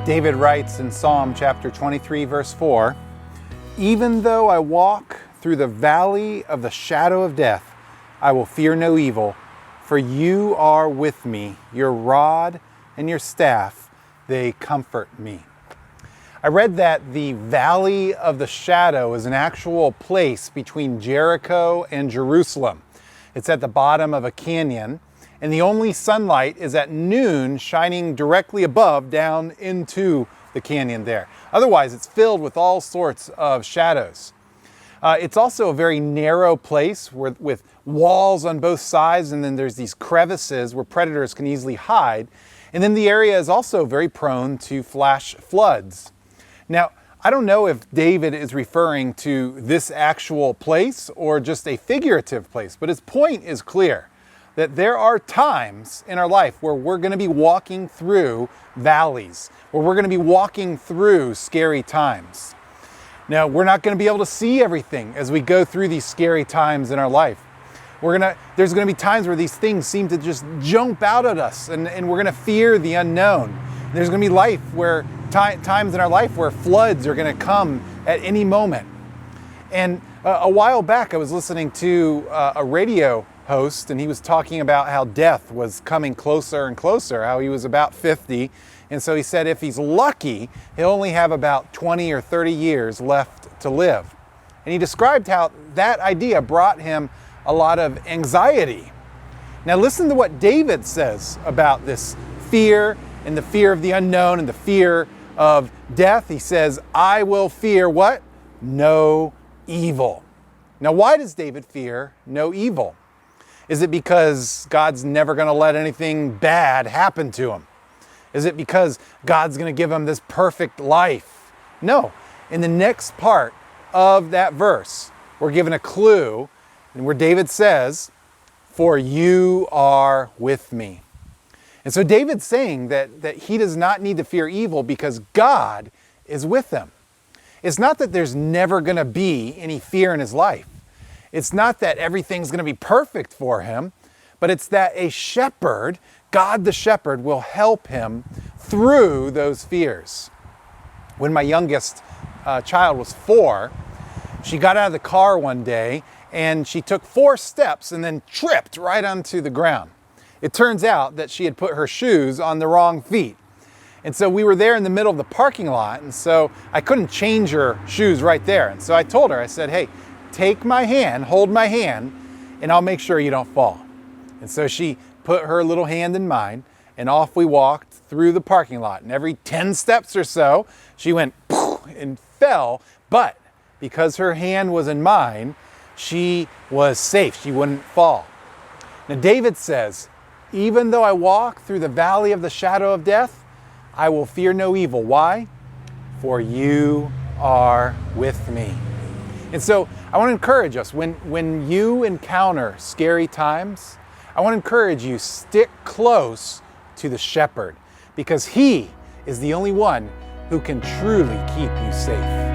David writes in Psalm chapter 23, verse 4, "Even though I walk through the valley of the shadow of death, I will fear no evil, for you are with me. Your rod and your staff, they comfort me." I read that the valley of the shadow is an actual place between Jericho and Jerusalem. It's at the bottom of a canyon, and the only sunlight is at noon shining directly above down into the canyon there. Otherwise, it's filled with all sorts of shadows. It's also a very narrow place with walls on both sides, and then there's these crevices where predators can easily hide. And then the area is also very prone to flash floods. Now, I don't know if David is referring to this actual place or just a figurative place, but his point is clear, that there are times in our life where we're going to be walking through valleys, where we're going to be walking through scary times. Now, we're not going to be able to see everything as we go through these scary times in our life. There's going to be times where these things seem to just jump out at us, and we're going to fear the unknown. There's going to be times in our life where floods are going to come at any moment. And a while back, I was listening to a radio host, and he was talking about how death was coming closer and closer, how he was about 50. And so he said if he's lucky, he'll only have about 20 or 30 years left to live. And he described how that idea brought him a lot of anxiety. Now listen to what David says about this fear and the fear of the unknown and the fear of death. He says, "I will fear" what? "No evil." Now, why does David fear no evil? Is it because God's never going to let anything bad happen to him? Is it because God's going to give him this perfect life? No. In the next part of that verse, we're given a clue, and where David says, "For you are with me." And so David's saying that he does not need to fear evil because God is with him. It's not that there's never going to be any fear in his life. It's not that everything's going to be perfect for him, but it's that a shepherd, God the shepherd, will help him through those fears. When my youngest child was 4, she got out of the car one day and she took 4 steps and then tripped right onto the ground. It turns out that she had put her shoes on the wrong feet. And so we were there in the middle of the parking lot, and so I couldn't change her shoes right there. And so I told her, I said, "Hey, take my hand, hold my hand, and I'll make sure you don't fall." And so she put her little hand in mine, and off we walked through the parking lot. And every 10 steps or so, she went poof and fell. But because her hand was in mine, she was safe. She wouldn't fall. Now David says, "Even though I walk through the valley of the shadow of death, I will fear no evil." Why? "For you are with me." And so I want to encourage us, when you encounter scary times, I want to encourage you, stick close to the shepherd, because he is the only one who can truly keep you safe.